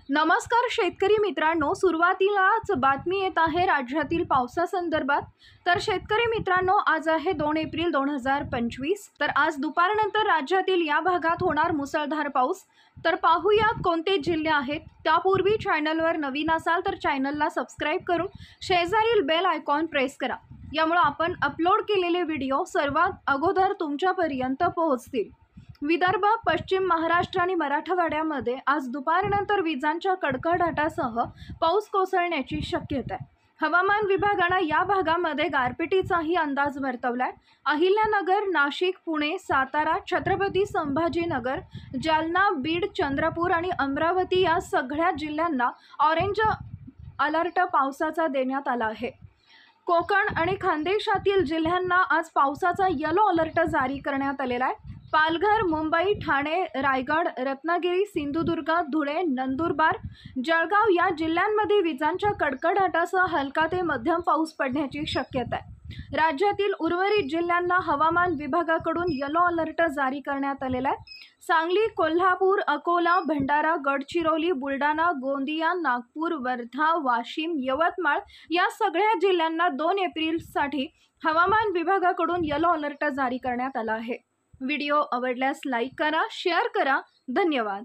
नमस्कार शेतकरी मित्रांनो, सुरुवातीलाच बातमी येत आहे राज्यातील पावसासंदर्भात। तर शेतकरी मित्रांनो, आज आहे 2 एप्रिल 2025। तर आज दुपारनंतर राज्यातील या भागात होणार मुसळधार पाऊस। तर पाहूयात कोणते जिल्हे आहेत। त्यापूर्वी चॅनलवर नवीन असाल तर चॅनलला सबस्क्राइब करून शेजारील बेल आयकॉन प्रेस करा। यामुळे आपण अपलोड केलेले व्हिडिओ सर्वात अगोदर तुमच्यापर्यंत पोहोचतील। विदर्भ, पश्चिम महाराष्ट्र आणि मराठवाड्यामध्ये आज दुपारनंतर विजांच्या कडकडाटासह पाऊस कोसळण्याची शक्यता आहे। हवामान विभागाने या भागामध्ये गारपिटीचाही अंदाज वर्तवलाय। अहिल्यानगर, नाशिक, पुणे, सातारा, छत्रपती संभाजीनगर, जालना, बीड, चंद्रपूर आणि अमरावती या सगळ्या जिल्ह्यांना ऑरेंज अलर्ट पावसाचा देण्यात आला आहे। कोकण आणि खानदेशातील जिल्ह्यांना आज पावसाचा येलो अलर्ट जारी करण्यात आलेला आहे। पालघर, मुंबई, ठाणे, रायगड, रत्नागिरी, सिंधुदुर्ग, धुळे, नंदुरबार, जळगाव या जिल्ह्यांमध्ये विजांच्या कडकडाटासह हलका ते मध्यम पाऊस पडण्याची शक्यता आहे। राज्यातील उर्वरित जिल्ह्यांना हवामान विभागाकडून येलो अलर्ट जारी करण्यात आलेला आहे। सांगली, कोल्हापूर, अकोला, भंडारा, गडचिरोली, बुलढाणा, गोंदिया, नागपूर, वर्धा, वाशिम, यवतमाळ या सगळ्या जिल्ह्यांना 2 एप्रिलसाठी हवामान विभागाकडून येलो अलर्ट जारी करण्यात आला आहे। व्हिडिओ आवडल्यास लाईक करा, शेअर करा। धन्यवाद।